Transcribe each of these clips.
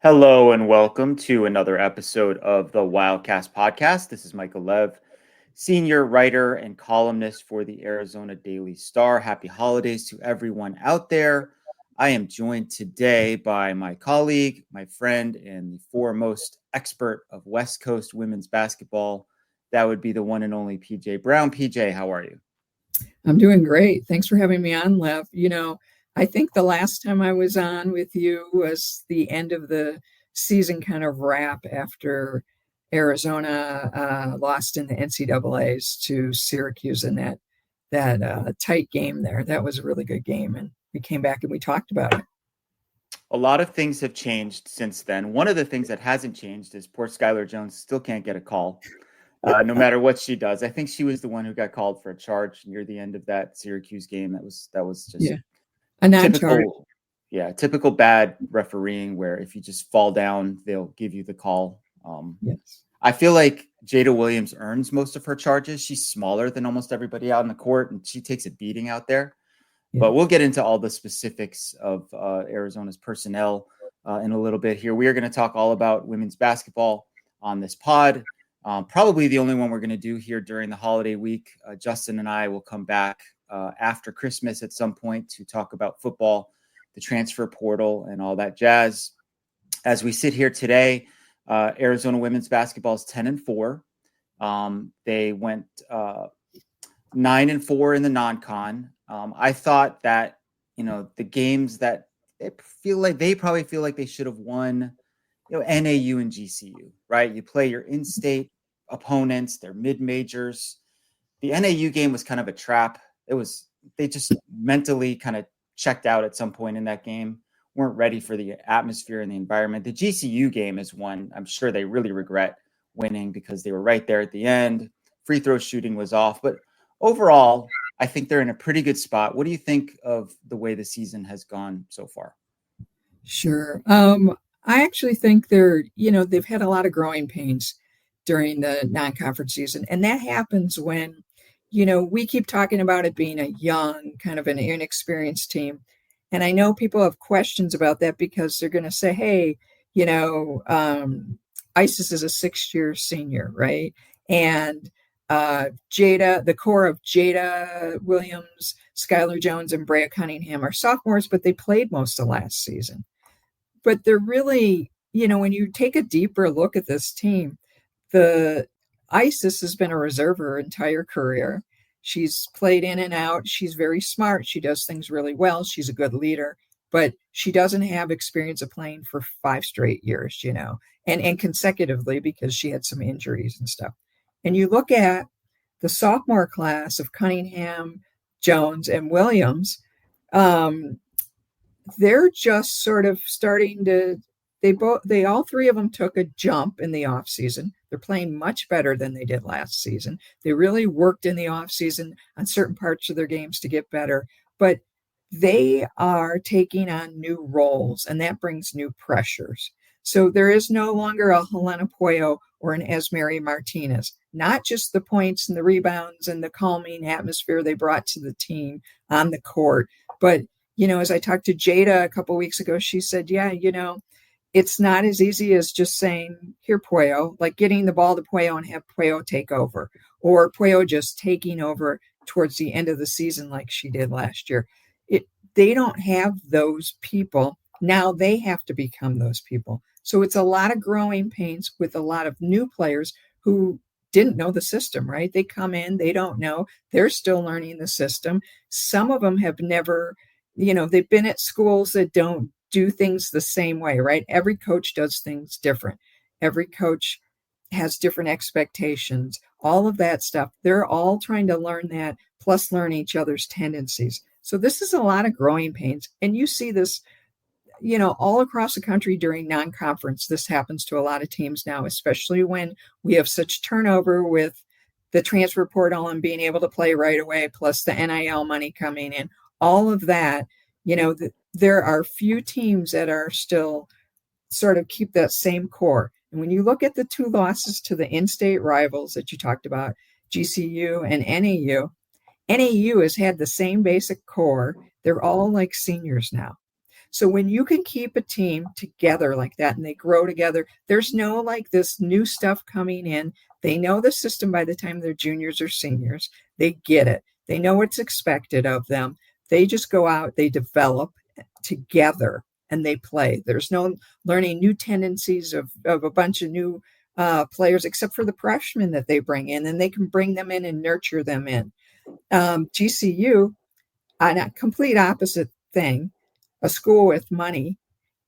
Hello and welcome to another episode of the Wildcast podcast. This is Michael Lev, senior writer and columnist for the Arizona Daily Star. Happy holidays to everyone out there. I am joined today by my colleague, my friend, and the foremost expert of West Coast women's basketball. That would be the one and only PJ Brown. PJ, how are you? I'm doing great. Thanks for having me on, Lev. I think the last time I was on with you was the end of the season kind of wrap after Arizona lost in the NCAAs to Syracuse in that tight game there. That was a really good game, and we came back and we talked about it. A lot of things have changed since then. One of the things that hasn't changed is poor Skylar Jones still can't get a call. No matter what she does. I think she was the one who got called for a charge near the end of that Syracuse game. That was just a non-charge. Typical bad refereeing where if you just fall down, they'll give you the call. Yes. I feel like Jada Williams earns most of her charges. She's smaller than almost everybody out in the court, and she takes a beating out there. Yeah. But we'll get into all the specifics of Arizona's personnel in a little bit here. We are going to talk all about women's basketball on this pod. Probably the only one we're going to do here during the holiday week. Justin and I will come back after Christmas at some point to talk about football, the transfer portal, and all that jazz. As we sit here today, Arizona women's basketball is 10-4. They went 9-4 in the non-con. I thought that, the games that they probably feel like they should have won, NAU and GCU, right? You play your in-state opponents, they're mid-majors. The NAU game was kind of a trap. They just mentally kind of checked out at some point in that game, weren't ready for the atmosphere and the environment. The GCU game is one I'm sure they really regret winning because they were right there at the end. Free throw shooting was off. But overall, I think they're in a pretty good spot. What do you think of the way the season has gone so far? Sure. I actually think they've had a lot of growing pains during the non-conference season. And that happens when, we keep talking about it being a young, kind of an inexperienced team. And I know people have questions about that because they're going to say, hey, Isis is a 6-year senior, right? And the core of Jada Williams, Skylar Jones, and Brea Cunningham are sophomores, but they played most of last season. But they're really, when you take a deeper look at this team, the Isis has been a reserve her entire career. She's played in and out. She's very smart. She does things really well. She's a good leader, but she doesn't have experience of playing for 5 straight years, and consecutively because she had some injuries and stuff. And you look at the sophomore class of Cunningham, Jones, and Williams, they're just sort of starting to, they all three of them took a jump in the off season. They're playing much better than they did last season. They really worked in the off season on certain parts of their games to get better, but they are taking on new roles, and that brings new pressures. So there is no longer a Helena Pueyo or an Esmery Martinez, not just the points and the rebounds and the calming atmosphere they brought to the team on the court, but as I talked to Jada a couple of weeks ago, she said, it's not as easy as just saying, here, Pueyo, like getting the ball to Pueyo and have Pueyo take over, or Pueyo just taking over towards the end of the season like she did last year. They don't have those people. Now they have to become those people. So it's a lot of growing pains with a lot of new players who didn't know the system, right? They come in, they don't know. They're still learning the system. Some of them have never, they've been at schools that don't do things the same way, right? Every coach does things different. Every coach has different expectations, all of that stuff. They're all trying to learn that, plus learn each other's tendencies. So this is a lot of growing pains. And you see this, all across the country during non-conference. This happens to a lot of teams now, especially when we have such turnover with the transfer portal and being able to play right away, plus the NIL money coming in. All of that, there are few teams that are still sort of keep that same core. And when you look at the 2 losses to the in-state rivals that you talked about, GCU and NAU has had the same basic core. They're all like seniors now. So when you can keep a team together like that and they grow together, there's no like this new stuff coming in. They know the system by the time they're juniors or seniors. They get it. They know what's expected of them. They just go out, they develop together and they play. There's no learning new tendencies of a bunch of new players, except for the freshmen that they bring in, and they can bring them in and nurture them in. GCU, on a complete opposite thing, a school with money,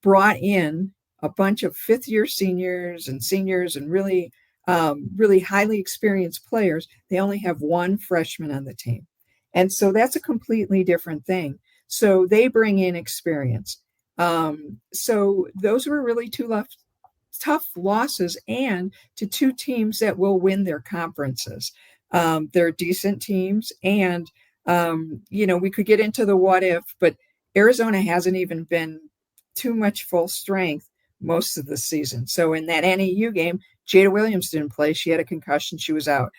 brought in a bunch of fifth year seniors and really highly experienced players. They only have one freshman on the team. And so that's a completely different thing. So they bring in experience. So those were really tough losses, and to two teams that will win their conferences. They're decent teams, and we could get into the what if, but Arizona hasn't even been too much full strength most of the season. So in that NAU game, Jada Williams didn't play. She had a concussion. She was out.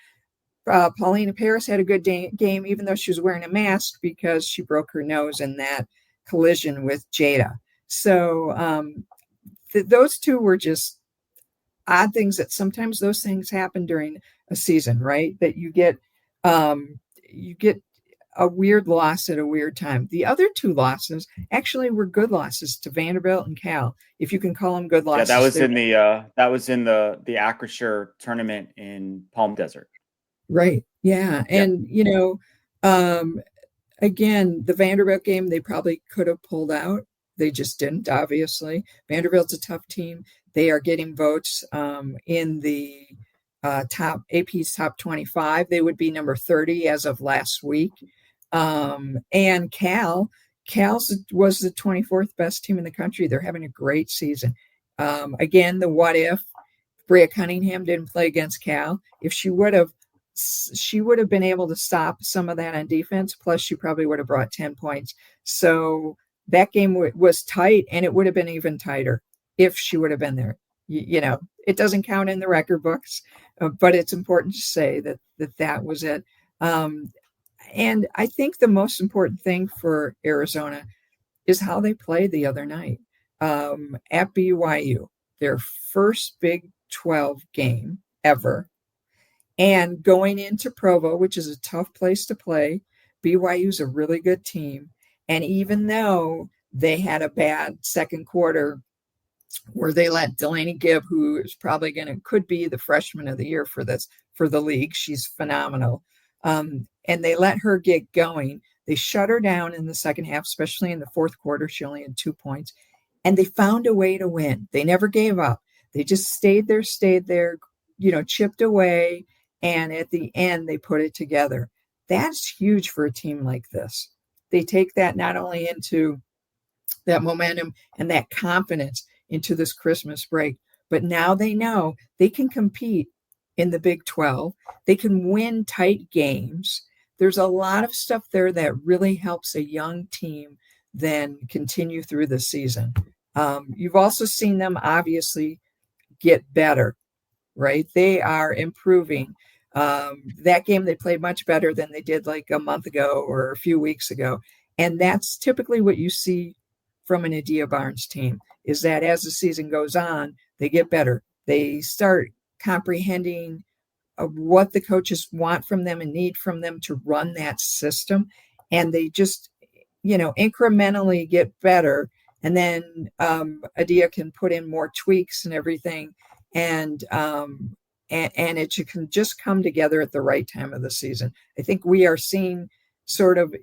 Paulina Paris had a good game, even though she was wearing a mask because she broke her nose in that collision with Jada. So those two were just odd things that sometimes those things happen during a season, right? That you get a weird loss at a weird time. The other two losses actually were good losses to Vanderbilt and Cal, if you can call them good losses. Yeah, that was in the Acrisure tournament in Palm Desert. Right. Yeah. And again, the Vanderbilt game they probably could have pulled out. They just didn't, obviously. Vanderbilt's a tough team. They are getting votes in the AP's top 25. They would be number 30 as of last week. And Cal's was the 24th best team in the country. They're having a great season. Again, the what if Bria Cunningham didn't play against Cal. If she would have been able to stop some of that on defense. Plus, she probably would have brought 10 points. So that game was tight, and it would have been even tighter if she would have been there. It doesn't count in the record books, but it's important to say that was it. And I think the most important thing for Arizona is how they played the other night at BYU, their first Big 12 game ever. And going into Provo, which is a tough place to play, BYU's a really good team. And even though they had a bad second quarter where they let Delaney Gibb, who is probably could be the freshman of the year for the league, she's phenomenal. And they let her get going. They shut her down in the second half, especially in the fourth quarter. She only had 2 points. And they found a way to win. They never gave up. They just stayed there, chipped away. And at the end, they put it together. That's huge for a team like this. They take that not only into that momentum and that confidence into this Christmas break, but now they know they can compete in the Big 12. They can win tight games. There's a lot of stuff there that really helps a young team then continue through the season. You've also seen them obviously get better, right? They are improving. That game they played much better than they did like a month ago or a few weeks ago. And that's typically what you see from an Adia Barnes team, is that as the season goes on, they get better. They start comprehending what the coaches want from them and need from them to run that system. And they just, incrementally get better. And then Adia can put in more tweaks and everything. And it can just come together at the right time of the season. I think we are seeing sort of,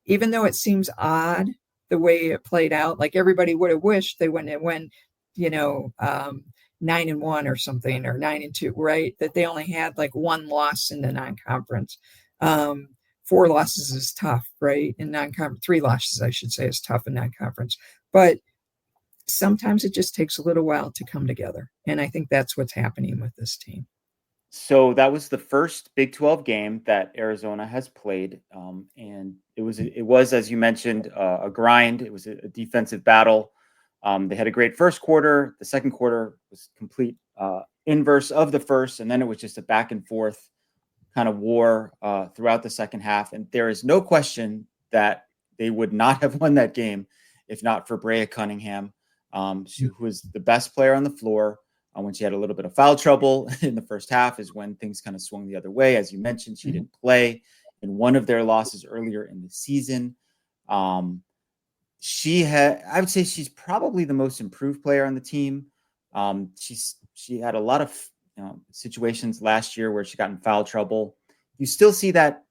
even though it seems odd the way it played out, like everybody would have wished they went 9-1 or something, or 9-2, right? That they only had like one loss in the non-conference. 4 losses is tough, right? In non-conference, 3 losses, I should say, is tough in non-conference. But sometimes it just takes a little while to come together. And I think that's what's happening with this team. So that was the first Big 12 game that Arizona has played. And it was, as you mentioned, a grind. It was a defensive battle. They had a great first quarter. The second quarter was complete inverse of the first. And then it was just a back and forth kind of war throughout the second half. And there is no question that they would not have won that game if not for Brea Cunningham, who was the best player on the floor. When she had a little bit of foul trouble in the first half is when things kind of swung the other way. As you mentioned, she didn't play in one of their losses earlier in the season. I would say she's probably the most improved player on the team. She had a lot of situations last year where she got in foul trouble. You still see that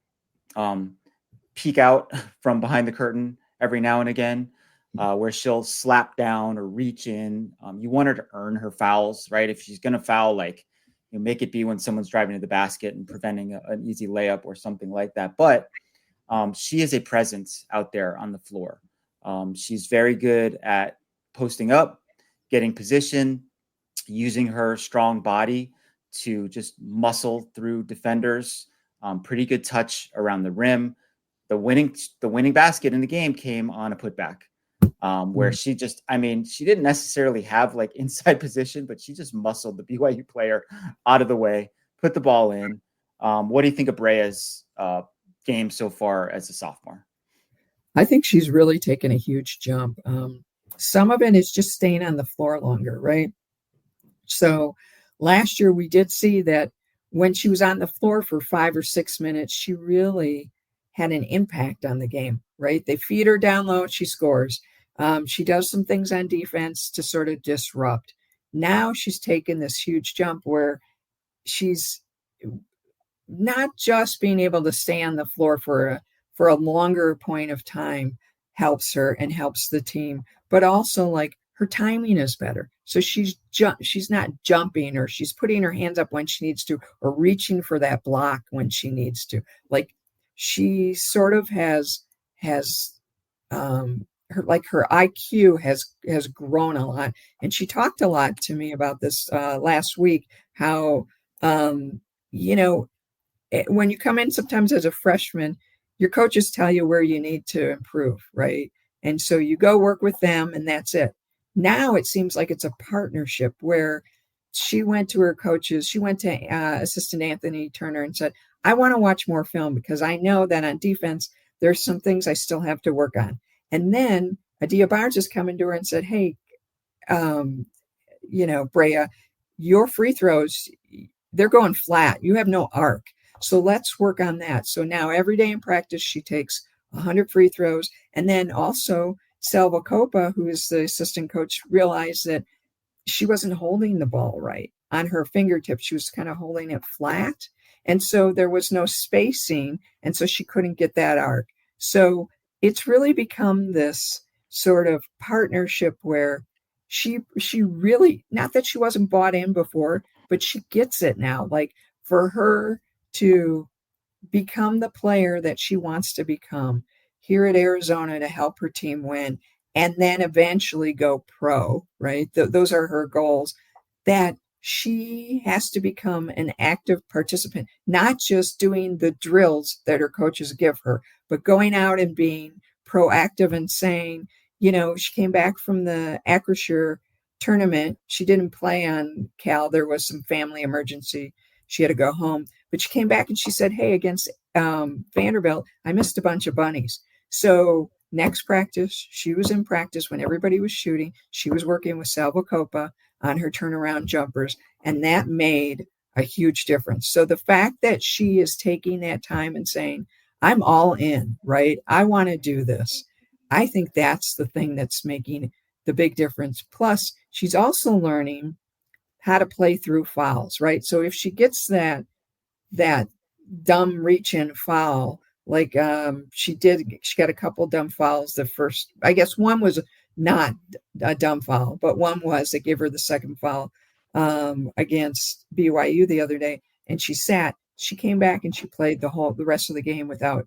peek out from behind the curtain every now and again, where she'll slap down or reach in. You want her to earn her fouls, right? If she's going to foul, like, make it be when someone's driving to the basket and preventing an easy layup or something like that. But she is a presence out there on the floor. She's very good at posting up, getting position, using her strong body to just muscle through defenders. Pretty good touch around the rim. The winning basket in the game came on a putback, where she didn't necessarily have like inside position, but she just muscled the BYU player out of the way, put the ball in. What do you think of Brea's game so far as a sophomore? I think she's really taken a huge jump. Some of it is just staying on the floor longer, right? So last year we did see that when she was on the floor for 5 or 6 minutes, she really had an impact on the game, right? They feed her down low, she scores. She does some things on defense to sort of disrupt. Now she's taken this huge jump where she's not just being able to stay on the floor for a longer point of time helps her and helps the team, but also like her timing is better. So she's not jumping, or she's putting her hands up when she needs to, or reaching for that block when she needs to. Like, she sort of has her IQ has grown a lot. And she talked a lot to me about this last week, how when you come in sometimes as a freshman, your coaches tell you where you need to improve, right? And so you go work with them and that's it. Now it seems like it's a partnership where she went to her coaches. She went to assistant Anthony Turner and said, I want to watch more film because I know that on defense, there's some things I still have to work on. And then Adia Barnes has come into her and said, hey, Brea, your free throws, they're going flat. You have no arc. So let's work on that. So now every day in practice, she takes 100 free throws. And then also Salva Copa, who is the assistant coach, realized that she wasn't holding the ball right on her fingertips. She was kind of holding it flat. And so there was no spacing. And so she couldn't get that arc. So it's really become this sort of partnership where she really, not that she wasn't bought in before, but she gets it now. Like, for her to become the player that she wants to become here at Arizona to help her team win, and then eventually go pro, right? Those are her goals, that she has to become an active participant, not just doing the drills that her coaches give her, but going out and being proactive and saying, she came back from the Acrisure tournament. She didn't play on Cal. There was some family emergency. She had to go home, but she came back and she said, hey, against Vanderbilt, I missed a bunch of bunnies. So next practice, she was in practice when everybody was shooting. She was working with Salva Copa on her turnaround jumpers, and that made a huge difference. So the fact that she is taking that time and saying, I'm all in, right? I want to do this. I think that's the thing that's making the big difference. Plus, she's also learning how to play through fouls, right? So if she gets that dumb reach in foul, like she got a couple dumb fouls. The first, I guess one was not a dumb foul, but one was. They gave her the second foul against BYU the other day, and she sat. She came back and she played the rest of the game without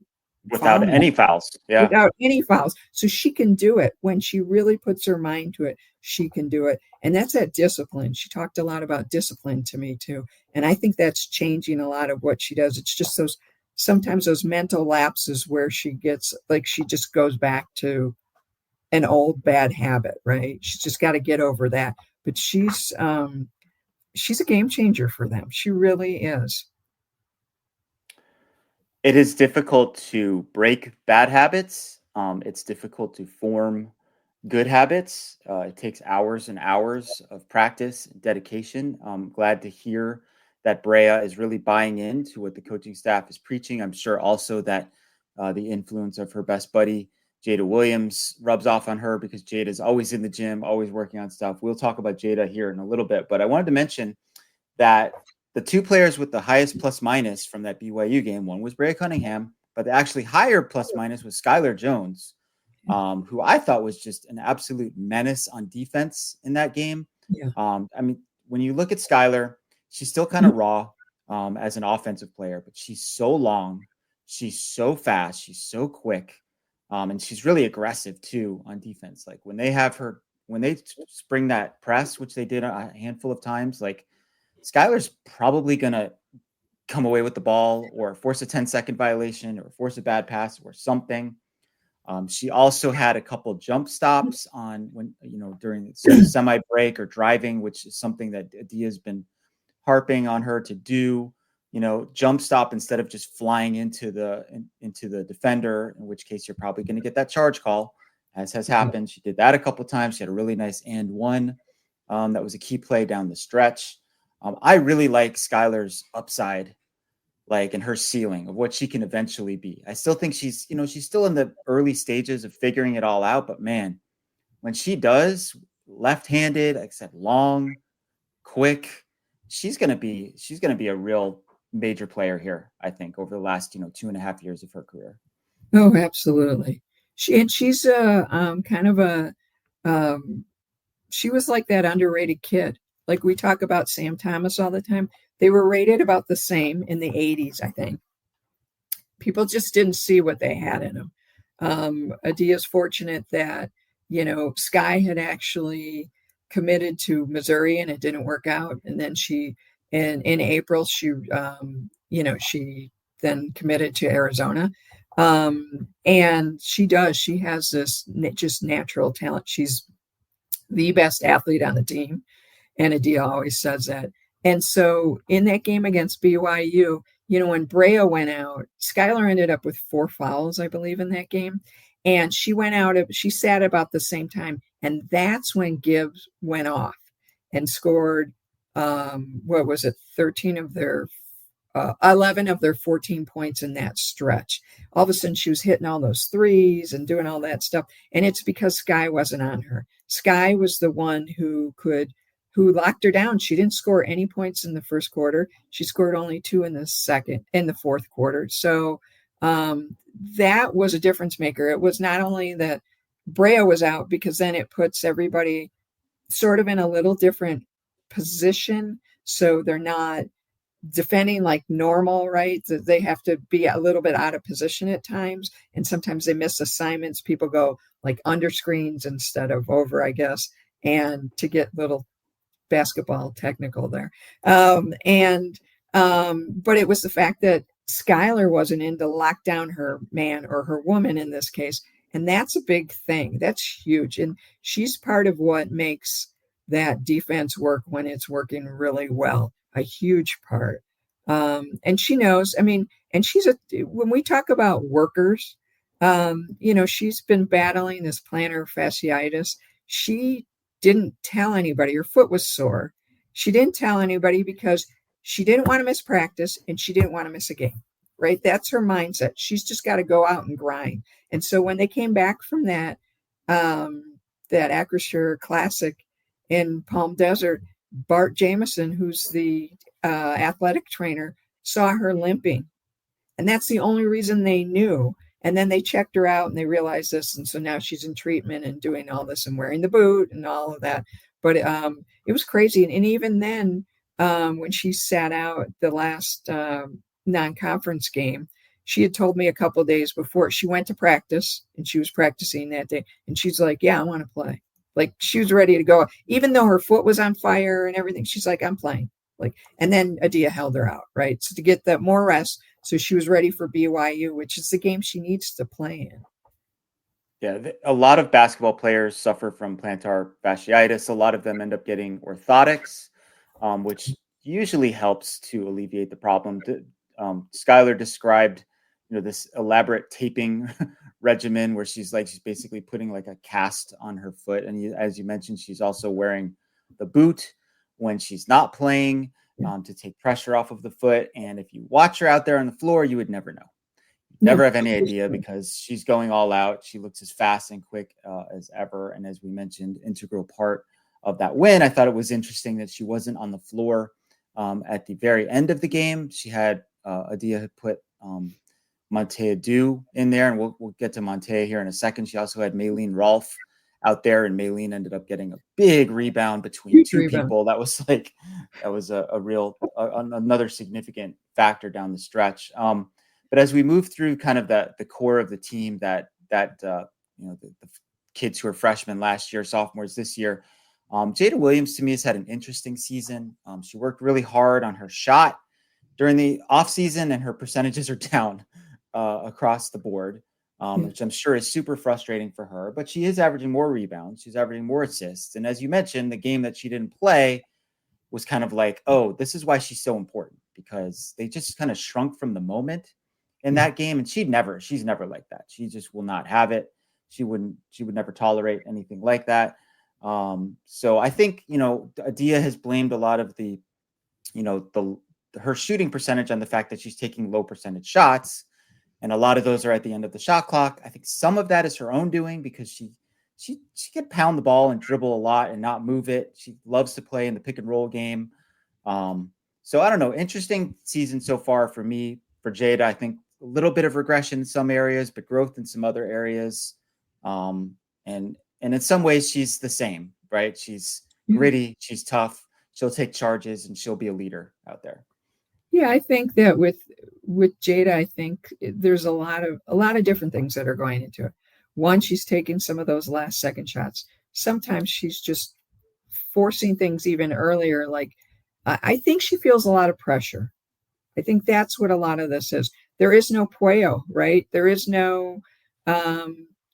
any fouls. Yeah. Without any fouls. So she can do it. When she really puts her mind to it, she can do it. And that's that discipline. She talked a lot about discipline to me too. And I think that's changing a lot of what she does. It's just sometimes those mental lapses where she gets, like, she just goes back to an old bad habit, right? She's just got to get over that. But she's a game changer for them. She really is. It is difficult to break bad habits. It's difficult to form good habits. It takes hours and hours of practice and dedication. I'm glad to hear that Brea is really buying into what the coaching staff is preaching. I'm sure also that the influence of her best buddy, Jada Williams, rubs off on her because Jada is always in the gym, always working on stuff. We'll talk about Jada here in a little bit, but I wanted to mention that the two players with the highest plus minus from that BYU game, one was Brea Cunningham, but the actually higher plus minus was Skylar Jones, who I thought was just an absolute menace on defense in that game. Yeah. I mean, when you look at Skylar, she's still kind of raw as an offensive player, but she's so long, she's so fast, she's so quick, and she's really aggressive too on defense. Like when they spring that press, which they did a handful of times, like Skylar's probably gonna come away with the ball or force a 10-second violation or force a bad pass or something. She also had a couple jump stops on during the semi break or driving, which is something that Adia's been harping on her to do. Jump stop instead of just flying into the defender, in which case you're probably going to get that charge call, as has happened. She did that a couple of times. She had a really nice and one that was a key play down the stretch. I really like Skylar's upside, like in her ceiling of what she can eventually be. I still think she's still in the early stages of figuring it all out, but man, when she does, left-handed, like I said, long, quick, she's going to be a real major player here, I think, over the last, 2.5 years of her career. Oh, absolutely. She's kind of she was like that underrated kid. Like we talk about Sam Thomas all the time. They were rated about the same in the 80s, I think. People just didn't see what they had in them. Adia's fortunate that, Sky had actually committed to Missouri and it didn't work out. And then in April, she then committed to Arizona. And she has this just natural talent. She's the best athlete on the team. And Adia always says that. And so in that game against BYU, when Brea went out, Skylar ended up with 4 fouls, I believe, in that game. And she sat about the same time. And that's when Gibbs went off and scored, 11 of their 14 points in that stretch. All of a sudden, she was hitting all those threes and doing all that stuff. And it's because Sky wasn't on her. Sky was the one who locked her down. She didn't score any points in the first quarter. She scored only 2 in the fourth quarter. So that was a difference maker. It was not only that Brea was out, because then it puts everybody sort of in a little different position. So they're not defending like normal, right? They have to be a little bit out of position at times. And sometimes they miss assignments. People go like under screens instead of over, I guess, and to get little basketball technical there. But it was the fact that Skylar wasn't in to lock down her man or her woman in this case. And that's a big thing. That's huge. And she's part of what makes that defense work when it's working really well, a huge part. And she knows, and when we talk about workers, she's been battling this plantar fasciitis. She didn't tell anybody. Her foot was sore. She didn't tell anybody because she didn't want to miss practice and she didn't want to miss a game, right? That's her mindset. She's just got to go out and grind. And so when they came back from that Acrisure Classic in Palm Desert, Bart Jameson, who's the athletic trainer, saw her limping. And that's the only reason they knew. And then they checked her out and they realized this. And so now she's in treatment and doing all this and wearing the boot and all of that. But it was crazy. And even then, when she sat out the last non-conference game, she had told me a couple of days before she went to practice and she was practicing that day. And she's like, yeah, I want to play. Like she was ready to go, even though her foot was on fire and everything. She's like, I'm playing. And then Adia held her out, right? So to get that more rest. So she was ready for BYU, which is the game she needs to play in. Yeah, a lot of basketball players suffer from plantar fasciitis. A lot of them end up getting orthotics, which usually helps to alleviate the problem. Skylar described, this elaborate taping regimen where she's basically putting like a cast on her foot. And as you mentioned, she's also wearing the boot when she's not playing to take pressure off of the foot. And if you watch her out there on the floor, you would never know. Never have any idea because she's going all out. She looks as fast and quick as ever. And as we mentioned, integral part of that win. I thought it was interesting that she wasn't on the floor at the very end of the game. She had Adia had put Montea Dew in there, and we'll get to Montea here in a second. She also had Maylene Rolfe out there, and Maylene ended up getting a big rebound between two people. That was a real another significant factor down the stretch. But as we move through kind of the core of the team that the kids who are freshmen last year, sophomores this year, Jada Williams to me has had an interesting season. She worked really hard on her shot during the offseason, and her percentages are down across the board, which I'm sure is super frustrating for her. But she is averaging more rebounds. She's averaging more assists. And as you mentioned, the game that she didn't play was kind of like, oh, this is why she's so important, because they just kind of shrunk from the moment in that game. And she's never like that. She just will not have it. She would never tolerate anything like that. So I think, Adia has blamed a lot of her shooting percentage on the fact that she's taking low percentage shots. And a lot of those are at the end of the shot clock. I think some of that is her own doing, because she can pound the ball and dribble a lot and not move it. She loves to play in the pick and roll game. So I don't know. Interesting season so far for me, for Jada. I think a little bit of regression in some areas, but growth in some other areas. And in some ways she's the same, right? She's gritty. She's tough. She'll take charges and she'll be a leader out there. Yeah, I think that with Jada, I think there's a lot of different things that are going into it. One, she's taking some of those last second shots. Sometimes she's just forcing things even earlier. Like, I think she feels a lot of pressure. I think that's what a lot of this is. There is no Puello, right? There is no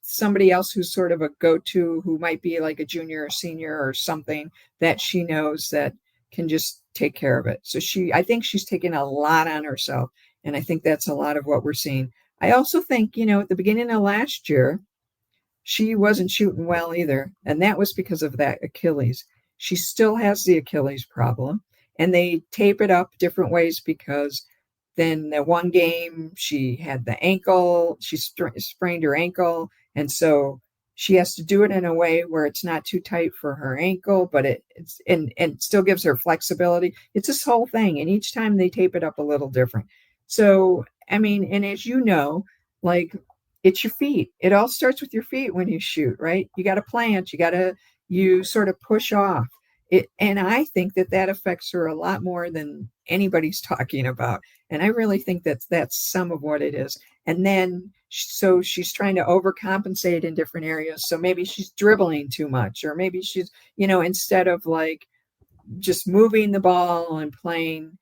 somebody else who's sort of a go-to, who might be like a junior or senior or something that she knows that can just take care of it. So I think she's taking a lot on herself. And I think that's a lot of what we're seeing. I also think, at the beginning of last year, she wasn't shooting well either. And that was because of that Achilles. She still has the Achilles problem. And they tape it up different ways, because then the one game she had the ankle, she sprained her ankle. And so she has to do it in a way where it's not too tight for her ankle, but it's still gives her flexibility. It's this whole thing. And each time they tape it up a little different. So, I mean, and as you know, like, it's your feet. It all starts with your feet when you shoot, right? You got to plant, you sort of push off it. And I think that affects her a lot more than anybody's talking about. And I really think that's some of what it is. And then, so she's trying to overcompensate in different areas. So maybe she's dribbling too much, or maybe she's, instead of like just moving the ball and playing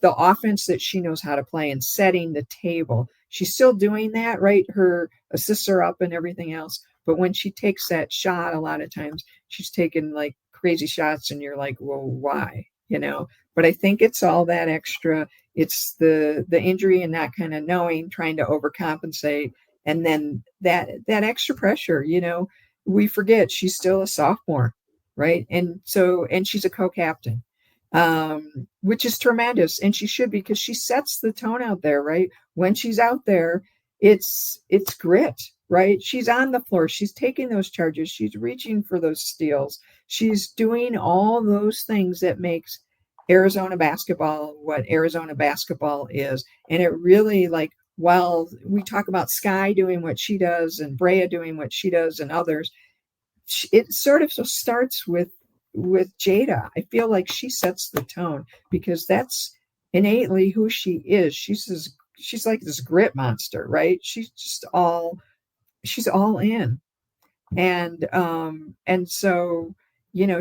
the offense that she knows how to play and setting the table, she's still doing that, right? Her assists are up and everything else. But when she takes that shot, a lot of times she's taking like crazy shots and you're like, well, why? But I think it's all that extra. It's the injury and not kind of knowing, trying to overcompensate. And then that extra pressure, we forget she's still a sophomore, right? And she's a co-captain, which is tremendous. And she should be, because she sets the tone out there, right? When she's out there, it's grit, right? She's on the floor. She's taking those charges. She's reaching for those steals. She's doing all those things that makes Arizona basketball what Arizona basketball is. And it really, like, while we talk about Sky doing what she does and Brea doing what she does and others, it sort of starts with Jada. I feel like she sets the tone, because that's innately who she is. She's like this grit monster, right? She's all in. And so,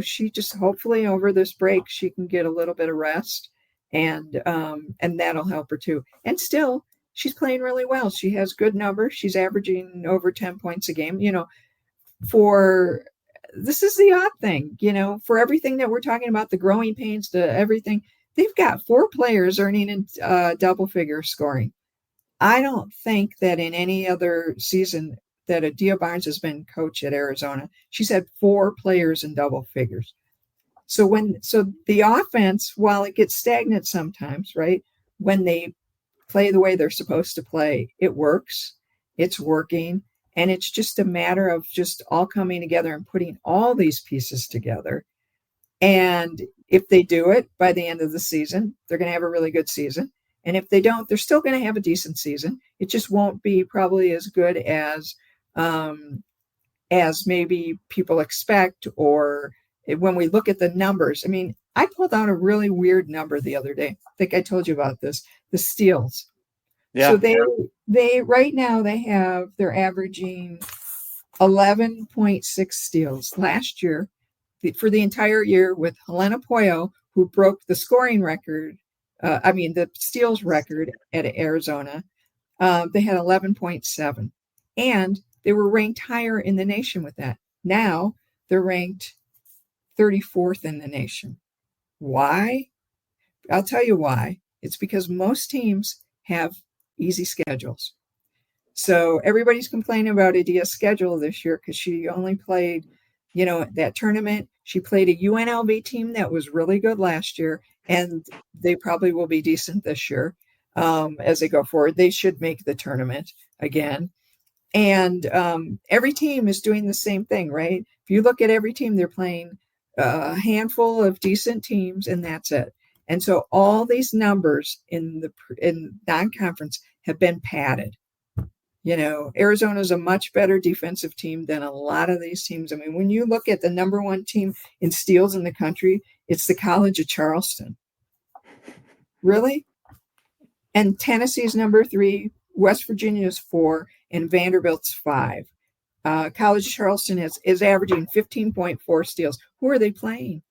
she just, hopefully over this break, she can get a little bit of rest, and that'll help her too. And still, she's playing really well. She has good numbers. She's averaging over 10 points a game. This is the odd thing, for everything that we're talking about, the growing pains to everything, they've got 4 players earning in double figure scoring. I don't think that in any other season that Adia Barnes has been coach at Arizona, she's had 4 players in double figures. So the offense, while it gets stagnant sometimes, right? When they play the way they're supposed to play, it works. It's working. And it's just a matter of just all coming together and putting all these pieces together. And if they do it by the end of the season, they're going to have a really good season. And if they don't, they're still going to have a decent season. It just won't be probably as good as maybe people expect, or when we look at the numbers. I mean, I pulled out a really weird number the other day. I think I told you about this, the steals. So Yeah. they right now they're averaging 11.6 steals. Last year, for the entire year, with Helena Poyo, who broke the scoring record, the steals record at Arizona, they had 11.7. And they were ranked higher in the nation with that. Now they're ranked 34th in the nation. Why? I'll tell you why. It's because most teams have easy schedules. So everybody's complaining about Adia's schedule this year because she only played, that tournament. She played a UNLV team that was really good last year, and they probably will be decent this year as they go forward. They should make the tournament again. And every team is doing the same thing, right? If you look at every team, they're playing a handful of decent teams, and that's it. And so all these numbers in non-conference have been padded. Arizona is a much better defensive team than a lot of these teams. I mean, when you look at the number 1 team in steals in the country, it's the College of Charleston. Really? And Tennessee's number 3, West Virginia's 4, and Vanderbilt's 5. College of Charleston is averaging 15.4 steals. Who are they playing?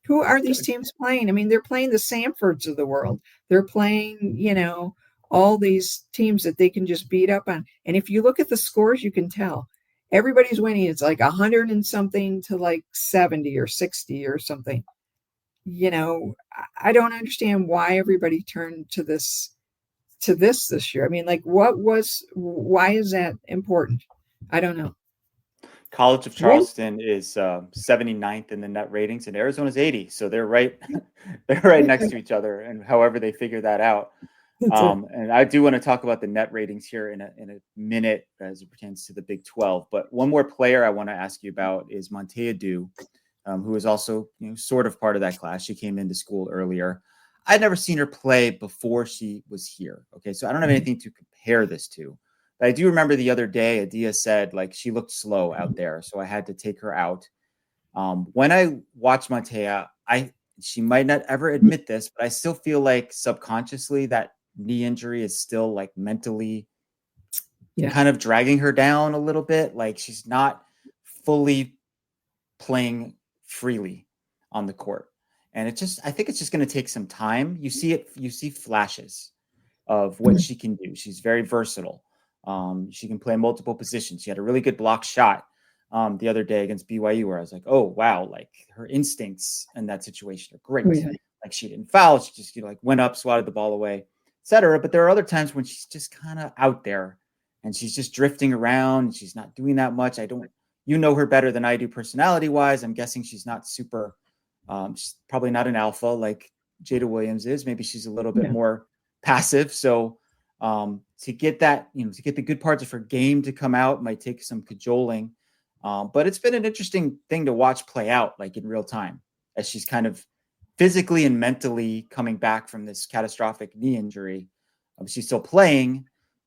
Who are these teams playing? I mean, they're playing the Samfords of the world. They're playing, all these teams that they can just beat up on. And if you look at the scores, you can tell everybody's winning. It's like 100 and something to like 70 or 60 or something. I don't understand why everybody turned to this year. I mean, like, why is that important? I don't know. College of Charleston is 79th in the net ratings, and Arizona's 80. So they're right next to each other. And however they figure that out. And I do want to talk about the net ratings here in a minute as it pertains to the Big 12. But one more player I want to ask you about is Montea Dew, who is also sort of part of that class. She came into school earlier. I'd never seen her play before she was here. Okay, so I don't have anything to compare this to. But I do remember the other day, Adia said like she looked slow out there, so I had to take her out. When I watched Montea, she might not ever admit this, but I still feel like subconsciously that knee injury is still like mentally kind of dragging her down a little bit. Like she's not fully playing freely on the court. And I think it's just going to take some time. You see flashes of what she can do. She's very versatile. She can play multiple positions. She had a really good block shot the other day against BYU where I was like, oh, wow, like her instincts in that situation are great. Like she didn't foul. She just went up, swatted the ball away, etc. But there are other times when she's just kind of out there and she's just drifting around. And she's not doing that much. You know her better than I do personality wise. I'm guessing she's not super, she's probably not an alpha like Jada Williams is. Maybe she's a little bit more passive. So to get that, to get the good parts of her game to come out might take some cajoling. But it's been an interesting thing to watch play out like in real time as she's kind of physically and mentally coming back from this catastrophic knee injury. She's still playing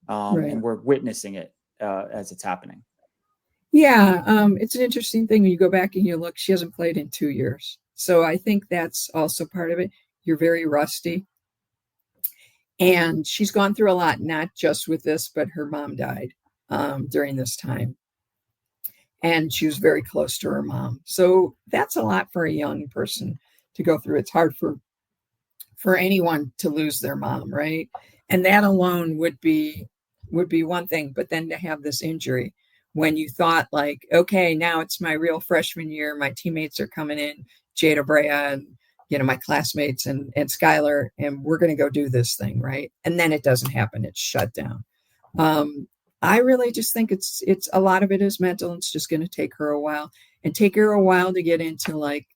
and we're witnessing it as it's happening. Yeah, it's an interesting thing when you go back and you look. She hasn't played in 2 years. So I think that's also part of it. You're very rusty. And she's gone through a lot, not just with this, but her mom died during this time. And she was very close to her mom. So that's a lot for a young person to go through. It's hard for anyone to lose their mom, right? And that alone would be one thing. But then to have this injury when you thought like, okay, now it's my real freshman year. My teammates are coming in, Jada Brea and, my classmates and Skylar, and we're going to go do this thing, right? And then it doesn't happen. It's shut down. I really just think it's a lot of it is mental. It's just going to take her a while to get into like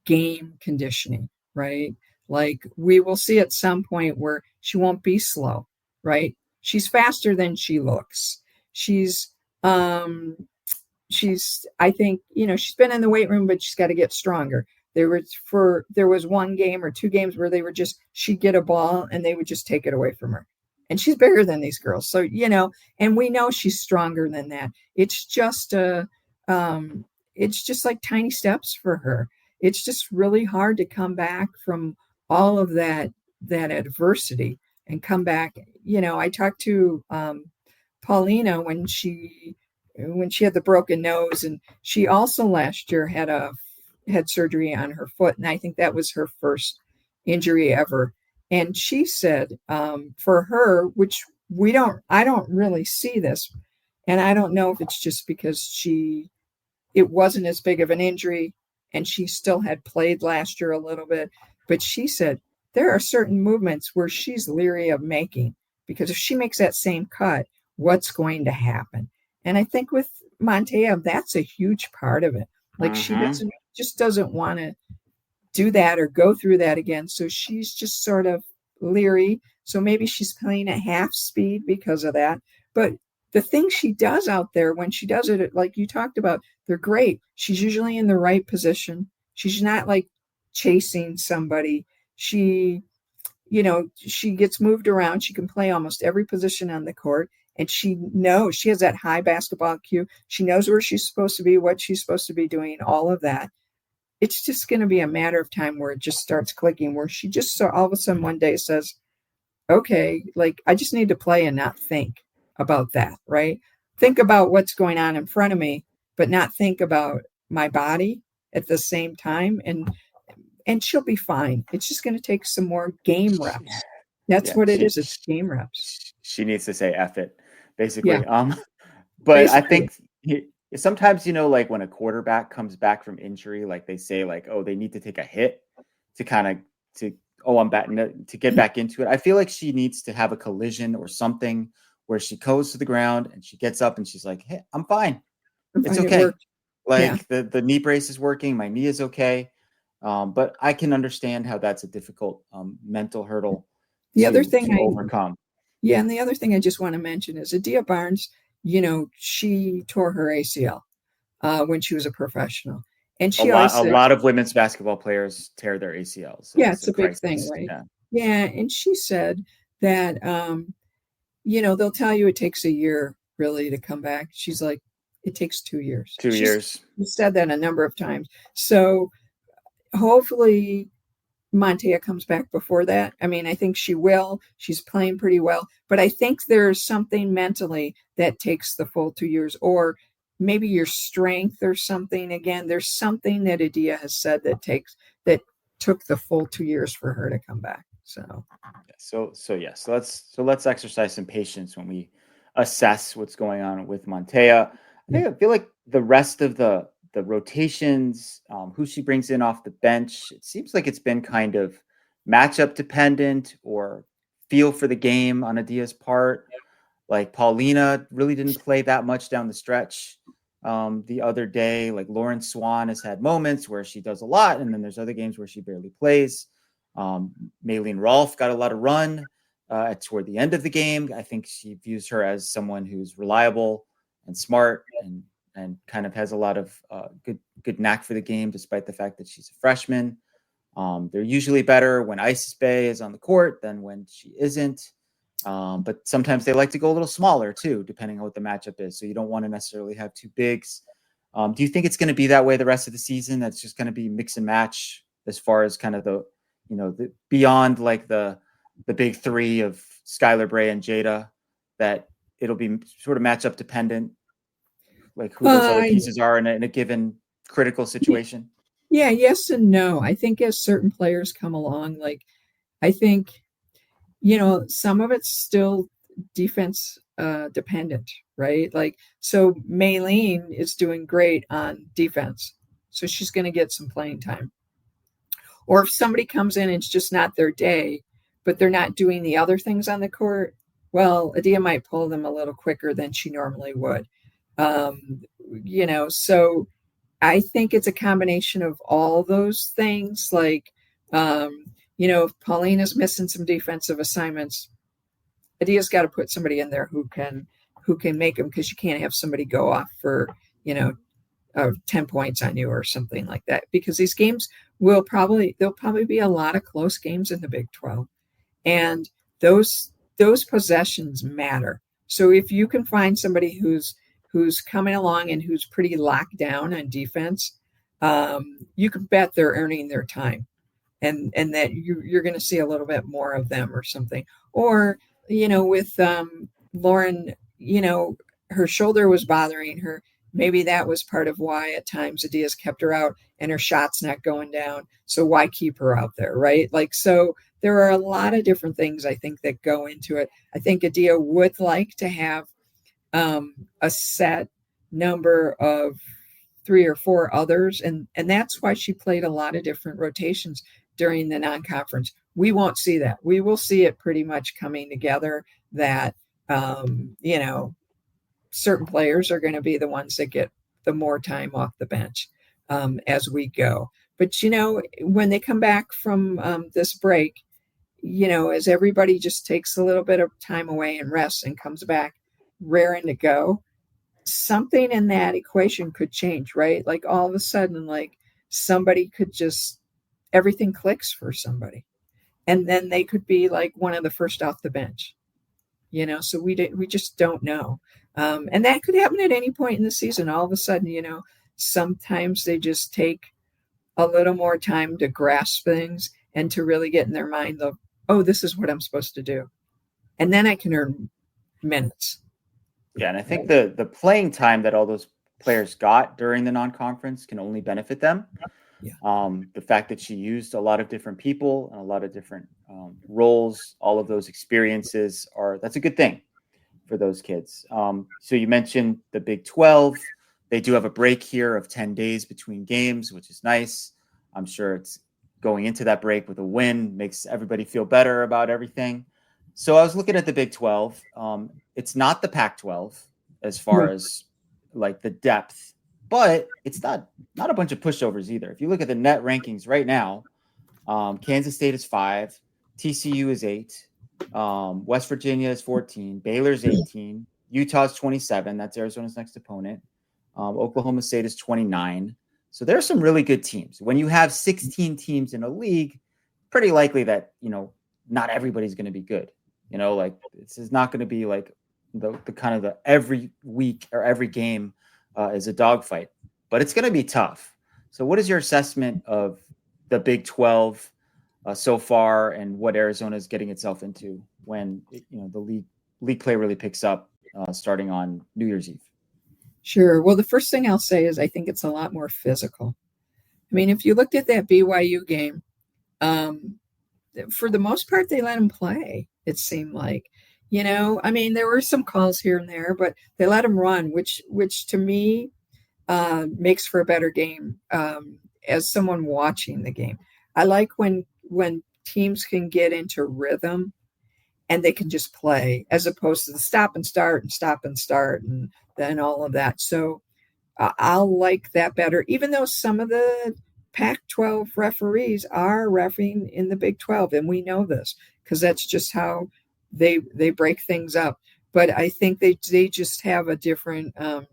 game conditioning, right? Like we will see at some point where she won't be slow, right? She's faster than she looks. Um I think, she's been in the weight room, but she's got to get stronger. There was one game or two games where she'd get a ball and they would just take it away from her. And she's bigger than these girls. So, and we know she's stronger than that. It's just like tiny steps for her. It's just really hard to come back from all of that adversity and come back. I talked to Paulina when she had the broken nose, and she also last year had surgery on her foot, and I think that was her first injury ever. And she said, for her, which I don't really see this, and I don't know if it's just because it wasn't as big of an injury, and she still had played last year a little bit, but she said there are certain movements where she's leery of making, because if she makes that same cut, what's going to happen? And I think with Montea, that's a huge part of it. Like she doesn't want to do that or go through that again. So she's just sort of leery. So maybe she's playing at half speed because of that. But the things she does out there, when she does it, like you talked about, they're great. She's usually in the right position. She's not like chasing somebody. She gets moved around. She can play almost every position on the court. And she has that high basketball IQ. She knows where she's supposed to be, what she's supposed to be doing, all of that. It's just going to be a matter of time where it just starts clicking, where she just all of a sudden one day says, okay, like I just need to play and not think about that, right? Think about what's going on in front of me, but not think about my body at the same time. And she'll be fine. It's just going to take some more game reps. That's what it is. It's game reps. She needs to say F it, basically. Yeah. But basically. I think sometimes, like when a quarterback comes back from injury, like they say like, oh, they need to take a hit I'm batting to get back into it. I feel like she needs to have a collision or something where she goes to the ground and she gets up and she's like, hey, I'm fine. It's okay. Like the knee brace is working. My knee is okay. But I can understand how that's a difficult mental hurdle to overcome. Yeah, and the other thing I just want to mention is Adia Barnes, she tore her ACL when she was a professional. And she a lot of women's basketball players tear their ACLs. So it's a big thing, right? Yeah, and she said that, they'll tell you it takes a year really to come back. She's like, it takes 2 years. 2 years. She said that a number of times. So hopefully Montea comes back before that. I mean, I think she will. She's playing pretty well. But I think there's something mentally that takes the full 2 years, or maybe your strength or something. Again, there's something that Adia has said that took the full 2 years for her to come back. So let's exercise some patience when we assess what's going on with Montea. I feel like the rest of the rotations, who she brings in off the bench, it seems like it's been kind of matchup dependent or feel for the game on Adia's part. Like Paulina really didn't play that much down the stretch the other day. Like Lauren Swan has had moments where she does a lot, and then there's other games where she barely plays. Maylene Rolfe got a lot of run toward the end of the game. I think she views her as someone who's reliable and smart and kind of has a lot of good knack for the game, despite the fact that she's a freshman. They're usually better when Isis Bay is on the court than when she isn't. But sometimes they like to go a little smaller too, depending on what the matchup is. So you don't want to necessarily have two bigs. Do you think it's going to be that way the rest of the season? That's just going to be mix and match as far as kind of the beyond like the big three of Skylar, Bray, and Jada, that it'll be sort of matchup dependent, like who those other pieces are in a given critical situation? Yeah, yes and no. I think as certain players come along, like I think, some of it's still defense dependent, right? Like, so Maylene is doing great on defense. So she's going to get some playing time. Or if somebody comes in and it's just not their day, but they're not doing the other things on the court, well, Adia might pull them a little quicker than she normally would. So I think it's a combination of all those things. Like, if Pauline is missing some defensive assignments, Adia's got to put somebody in there who can make them, because you can't have somebody go off for 10 points on you or something like that, because these games there'll probably be a lot of close games in the Big 12, and those possessions matter. So if you can find somebody who's coming along and who's pretty locked down on defense, you can bet they're earning their time, and that you're going to see a little bit more of them or something. Or with Lauren, her shoulder was bothering her. Maybe that was part of why at times Adia's kept her out, and her shot's not going down. So why keep her out there, right? Like, so there are a lot of different things I think that go into it. I think Adia would like to have a set number of 3 or 4 others, and that's why she played a lot of different rotations during the non-conference. We won't see that. We will see it pretty much coming together that certain players are going to be the ones that get the more time off the bench as we go. But when they come back from this break, as everybody just takes a little bit of time away and rests and comes back raring to go, something in that equation could change, right? Like all of a sudden, like somebody could just, everything clicks for somebody, and then they could be like one of the first off the bench, so we just don't know. And that could happen at any point in the season. All of a sudden, sometimes they just take a little more time to grasp things and to really get in their mind of, oh, this is what I'm supposed to do. And then I can earn minutes. Yeah, and I think the playing time that all those players got during the non-conference can only benefit them. Yeah. The fact that she used a lot of different people and a lot of different roles, all of those experiences that's a good thing for those kids. So you mentioned the Big 12. They do have a break here of 10 days between games, which is nice. I'm sure it's going into that break with a win makes everybody feel better about everything. So I was looking at the Big 12. It's not the Pac-12 as far as like the depth, but it's not a bunch of pushovers either. If you look at the net rankings right now, Kansas State is 5, TCU is 8, West Virginia is 14, Baylor's 18, Utah's 27. That's Arizona's next opponent. Oklahoma State is 29. So there's some really good teams. When you have 16 teams in a league, pretty likely that, not everybody's going to be good. Like this is not going to be like the kind of the every week or every game is a dogfight, but it's going to be tough. So what is your assessment of the Big 12 so far, and what Arizona is getting itself into when the league play really picks up starting on New Year's Eve? Sure. Well, the first thing I'll say is I think it's a lot more physical. I mean, if you looked at that BYU game, for the most part, they let them play. It seemed like, there were some calls here and there, but they let them run, which to me makes for a better game as someone watching the game. I like when teams can get into rhythm and they can just play, as opposed to the stop and start and then all of that. So I'll like that better, even though some of the Pac-12 referees are reffing in the Big 12, and we know this because that's just how they break things up. But I think they just have a different, when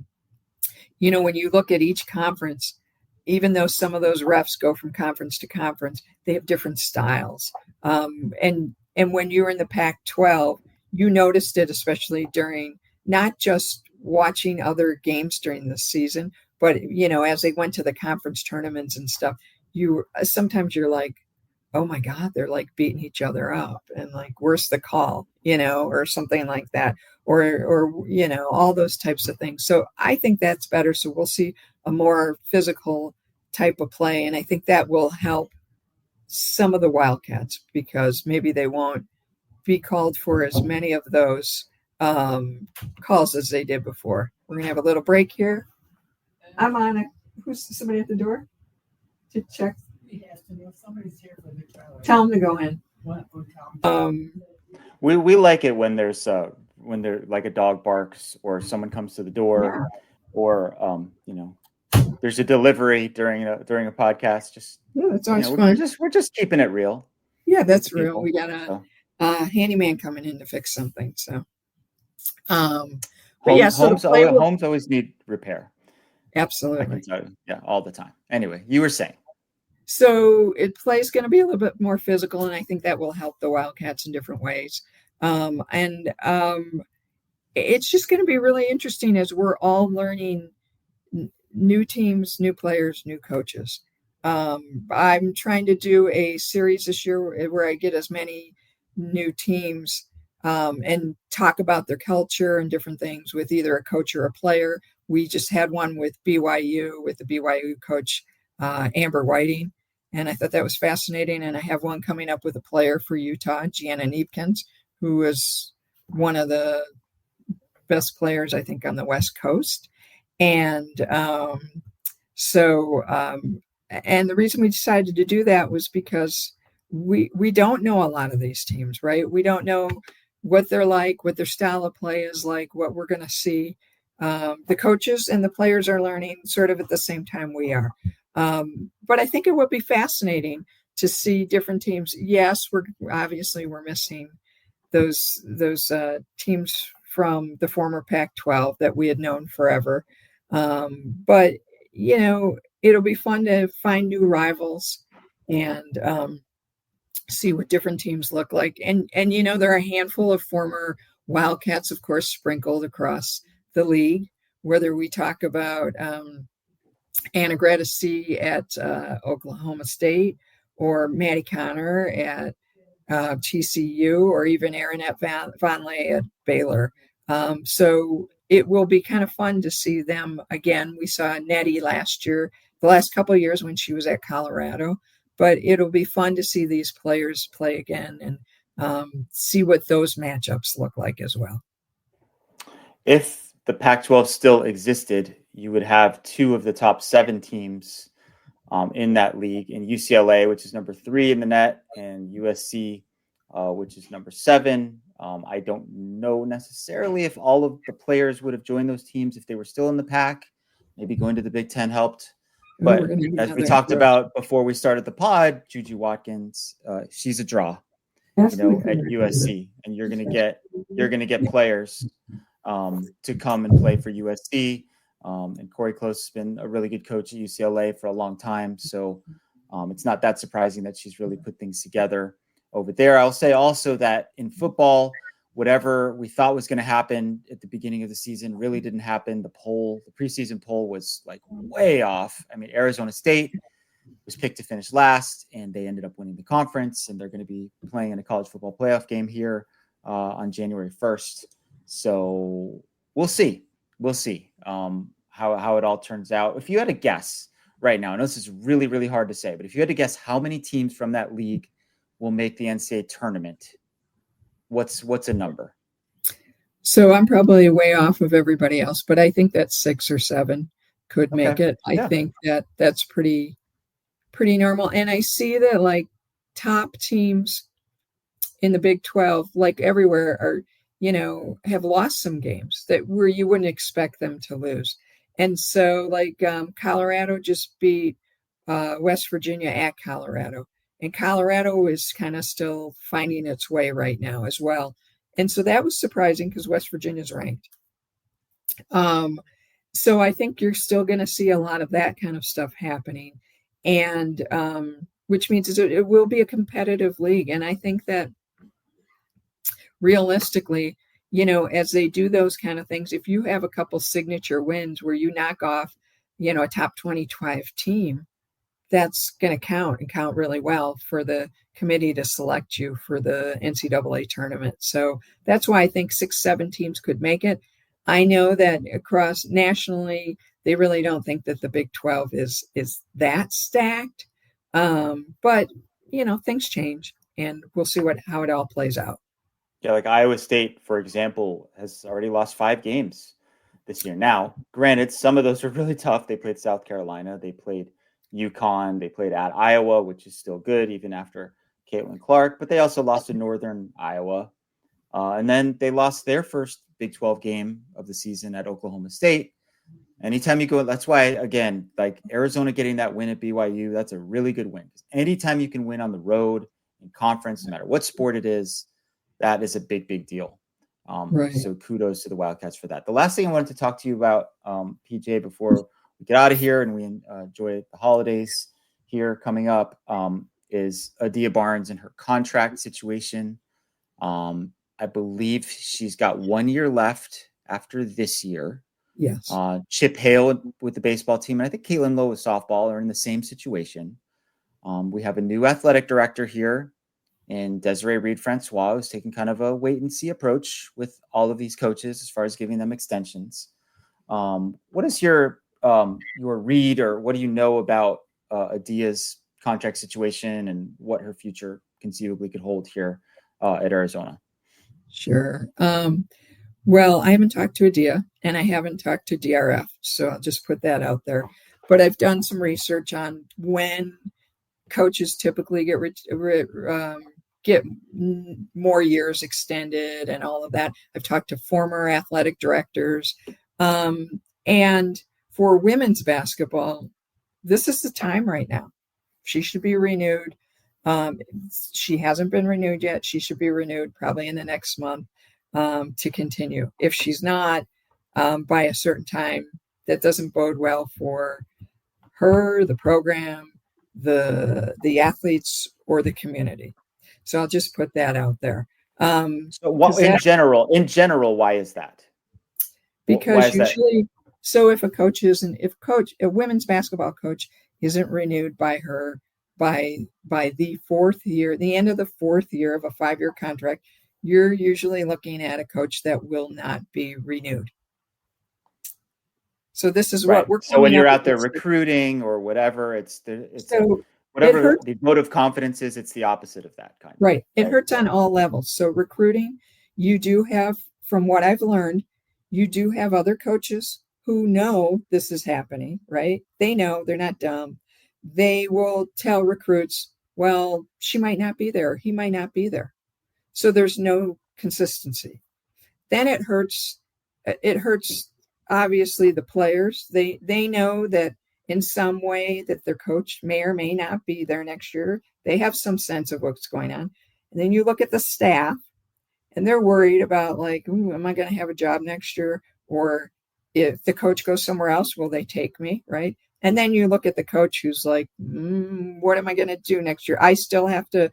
you look at each conference, even though some of those refs go from conference to conference, they have different styles. And when you're in the Pac-12, you noticed it, especially during not just watching other games during the season, but as they went to the conference tournaments and stuff, sometimes you're like, oh my God, they're like beating each other up, and like, where's the call, or something like that, or all those types of things. So I think that's better. So we'll see a more physical type of play, and I think that will help some of the Wildcats, because maybe they won't be called for as many of those calls as they did before. We're gonna have a little break here. I'm on who's somebody at the door to check? Tell them to go in. We like it when there's when there like a dog barks or someone comes to the door, or there's a delivery during a podcast. Just that's always fun. We're just keeping it real. Yeah, that's real. We got a handyman coming in to fix something. So, homes always need repair. Absolutely, I can tell you, all the time. Anyway, you were saying. So play is going to be a little bit more physical, and I think that will help the Wildcats in different ways. It's just going to be really interesting as we're all learning new teams, new players, new coaches. I'm trying to do a series this year where I get as many new teams and talk about their culture and different things with either a coach or a player. We just had one with BYU, with the BYU coach, Amber Whiting, and I thought that was fascinating. And I have one coming up with a player for Utah, Gianna Neepkins, who is one of the best players, I think, on the West Coast. And and the reason we decided to do that was because we don't know a lot of these teams, right? We don't know what they're like, what their style of play is like, what we're going to see. The coaches and the players are learning sort of at the same time we are. But I think it would be fascinating to see different teams. Yes, we're missing those teams from the former Pac-12 that we had known forever. But it'll be fun to find new rivals and see what different teams look like. And there are a handful of former Wildcats, of course, sprinkled across the league, whether we talk about Anna Gratissi at Oklahoma State, or Maddie Connor at TCU, or even Aaronette Vonleh at Baylor. So it will be kind of fun to see them again. We saw Nettie last year, the last couple of years when she was at Colorado, but it'll be fun to see these players play again and see what those matchups look like as well. If the Pac-12 still existed, you would have two of the top 7 teams in that league, in UCLA, which is number 3 in the net, and USC, which is number 7. I don't know necessarily if all of the players would have joined those teams if they were still in the Pac. Maybe going to the Big Ten helped. But as we talked about before we started the pod, Juju Watkins, she's a draw, at USC, and you're gonna get players to come and play for USC. And Corey Close has been a really good coach at UCLA for a long time, so it's not that surprising that she's really put things together over there. I'll say also that in football, whatever we thought was going to happen at the beginning of the season really didn't happen. The preseason poll was like way off. I mean, Arizona State was picked to finish last, and they ended up winning the conference, and they're going to be playing in a college football playoff game here on January 1st. So we'll see how it all turns out. If you had a guess right now, I know this is really, really hard to say, but if you had to guess how many teams from that league will make the NCAA tournament, what's a number? So I'm probably way off of everybody else, but I think that 6 or 7 could make it. I think that's pretty normal. And I see that like top teams in the Big 12, like everywhere, are have lost some games that where you wouldn't expect them to lose. And so like Colorado just beat West Virginia at Colorado, and Colorado is kind of still finding its way right now as well. And so that was surprising because West Virginia's ranked. So I think you're still going to see a lot of that kind of stuff happening, and which means it will be a competitive league. And I think that realistically, as they do those kind of things, if you have a couple signature wins where you knock off, a top 25 team, that's going to count really well for the committee to select you for the NCAA tournament. So that's why I think 6, 7 teams could make it. I know that across nationally, they really don't think that the Big 12 is that stacked. But, things change, and we'll see how it all plays out. Yeah, like Iowa State, for example, has already lost 5 games this year. Now, granted, some of those are really tough. They played South Carolina. They played UConn. They played at Iowa, which is still good even after Caitlin Clark, but they also lost to Northern Iowa. And then they lost their first Big 12 game of the season at Oklahoma State. Anytime you go, that's why, again, like Arizona getting that win at BYU, that's a really good win. Anytime you can win on the road in conference, no matter what sport it is, that is a big, big deal. Right. So kudos to the Wildcats for that. The last thing I wanted to talk to you about, PJ, before we get out of here and we enjoy the holidays here coming up, is Adia Barnes and her contract situation. I believe she's got 1 year left after this year. Yes. Chip Hale with the baseball team, and I think Caitlin Lowe with softball are in the same situation. We have a new athletic director here, and Desiree Reed-Francois is taking kind of a wait-and-see approach with all of these coaches as far as giving them extensions. What is your read, or what do you know about Adia's contract situation and what her future conceivably could hold here at Arizona? Sure. Well, I haven't talked to Adia and I haven't talked to DRF, so I'll just put that out there. But I've done some research on when coaches typically get more years extended and all of that. I've talked to former athletic directors. And for women's basketball, this is the time right now. She should be renewed. She hasn't been renewed yet. She should be renewed probably in the next month to continue. If she's not by a certain time, that doesn't bode well for her, the program, the athletes, or the community. So I'll just put that out there. So what, in general, why is that? Because usually, so if a women's basketball coach isn't renewed by her by the fourth year, the end of the fourth year of a 5-year contract, you're usually looking at a coach that will not be renewed. So this is what we're. So when you're out there recruiting or whatever, whatever the vote of confidence is, it's the opposite of that kind. Right. It hurts on all levels. So recruiting, you do have, from what I've learned, you do have other coaches who know this is happening, right? They know, they're not dumb. They will tell recruits, well, she might not be there. He might not be there. So there's no consistency. Then it hurts. It hurts, obviously, the players. They know that in some way that their coach may or may not be there next year. They have some sense of what's going on. And then you look at the staff and they're worried about, like, am I going to have a job next year? Or if the coach goes somewhere else, will they take me? Right. And then you look at the coach who's like, what am I going to do next year? I still have to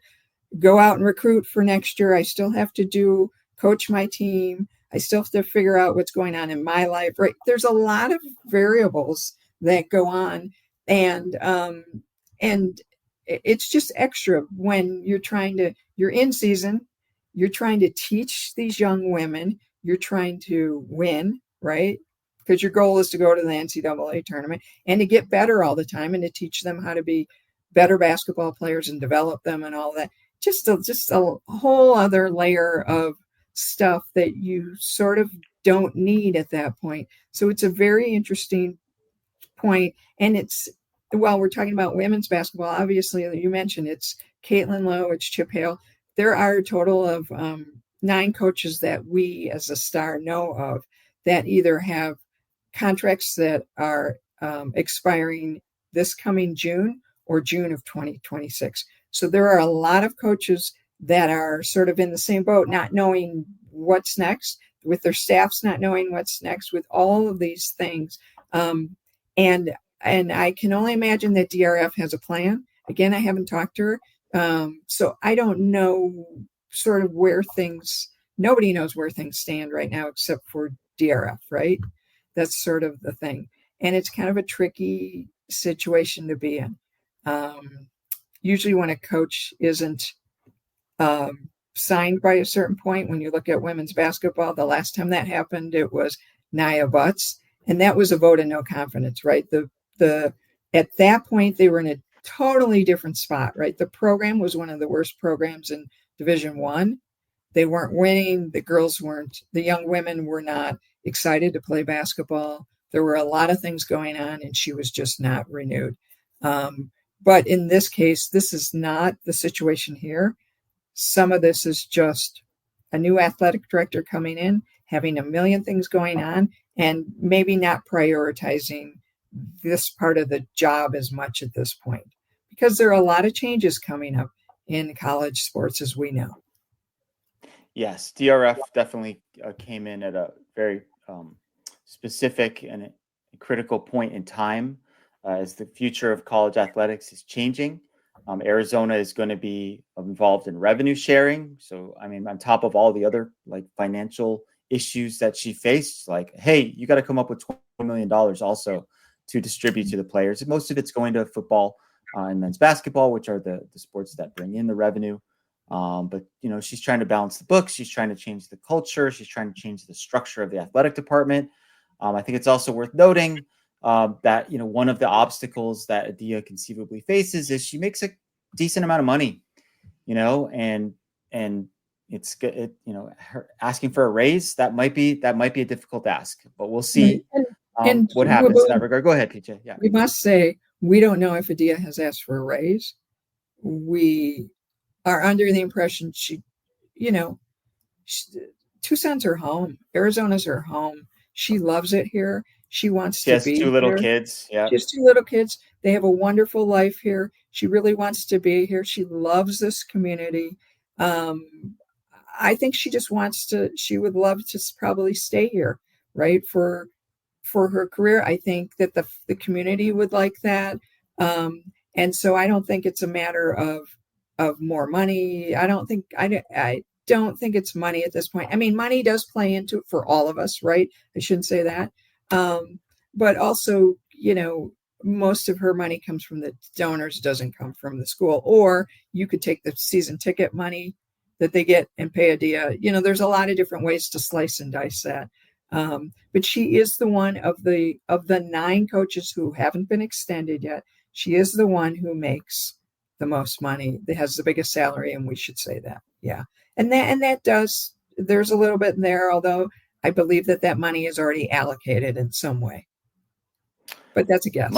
go out and recruit for next year. I still have to coach my team. I still have to figure out what's going on in my life. Right. There's a lot of variables that go on. And it's just extra when you're in season, you're trying to teach these young women, you're trying to win, right? Because your goal is to go to the NCAA tournament and to get better all the time and to teach them how to be better basketball players and develop them and all that. Just a whole other layer of stuff that you sort of don't need at that point. So it's a very interesting point. And we're talking about women's basketball. Obviously, you mentioned it's Caitlin Lowe, it's Chip Hale. There are a total of 9 coaches that we as a Star know of that either have contracts that are expiring this coming June or June of 2026. So there are a lot of coaches that are sort of in the same boat, not knowing what's next, with their staffs not knowing what's next, with all of these things. And I can only imagine that DRF has a plan. Again, I haven't talked to her. So I don't know sort of nobody knows where things stand right now except for DRF, right? That's sort of the thing. And it's kind of a tricky situation to be in. Usually when a coach isn't signed by a certain point, when you look at women's basketball, the last time that happened, it was Nia Butts. And that was a vote of no confidence, right? At that point, they were in a totally different spot, right? The program was one of the worst programs in Division I. They weren't winning. The young women were not excited to play basketball. There were a lot of things going on, and she was just not renewed. But in this case, this is not the situation here. Some of this is just a new athletic director coming in, having a million things going on, and maybe not prioritizing this part of the job as much at this point, because there are a lot of changes coming up in college sports, as we know. Yes, DRF definitely came in at a very specific and a critical point in time as the future of college athletics is changing. Arizona is going to be involved in revenue sharing. So, I mean, on top of all the other like financial issues that she faced, like, hey, you got to come up with $20 million also to distribute to the players. And most of it's going to football and men's basketball, which are the sports that bring in the revenue. But, you know, she's trying to balance the books. She's trying to change the culture. She's trying to change the structure of the athletic department. I think it's also worth noting that, you know, one of the obstacles that Adia conceivably faces is she makes a decent amount of money, you know, and it's good. You know, her asking for a raise, that might be a difficult ask, but we'll see and what happens in that regard. Go ahead, PJ. Yeah. We must say, we don't know if Adia has asked for a raise. We are under the impression Tucson's her home. Arizona's her home. She loves it here. She wants to be here. She has 2 little kids. Yeah. She has 2 little kids. They have a wonderful life here. She really wants to be here. She loves this community. I think she would love to probably stay here, right? For her career. I think that the community would like that. And so I don't think it's a matter of more money. I don't think it's money at this point. I mean, money does play into it for all of us, right? I shouldn't say that. But also, you know, most of her money comes from the donors, doesn't come from the school. Or you could take the season ticket money that they get and pay Adia. You know, there's a lot of different ways to slice and dice that. But she is the one of the 9 coaches who haven't been extended yet. She is the one who makes the most money, that has the biggest salary, and we should say that. Yeah. And that does, there's a little bit in there, although I believe that money is already allocated in some way. But that's a guess.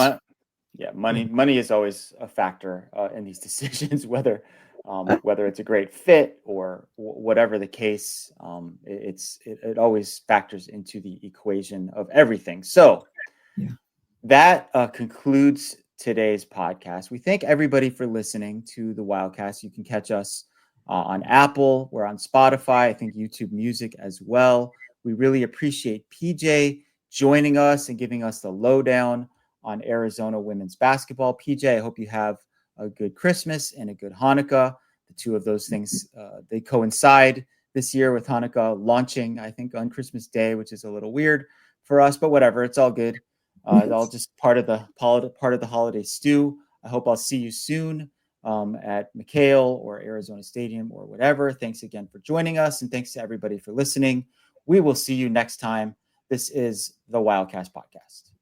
Money is always a factor in these decisions, whether it's a great fit or whatever the case. It always factors into the equation of everything. So that concludes today's podcast. We thank everybody for listening to the Wildcast. You can catch us on Apple. We're on Spotify. I think YouTube Music as well. We really appreciate PJ joining us and giving us the lowdown on Arizona women's basketball. PJ, I hope you have a good Christmas and a good Hanukkah. The two of those things, they coincide this year with Hanukkah launching, I think, on Christmas Day, which is a little weird for us, but whatever. It's all good. It's all just part of the holiday stew. I hope I'll see you soon at McHale or Arizona Stadium or whatever. Thanks again for joining us, and thanks to everybody for listening. We will see you next time. This is the Wildcast Podcast.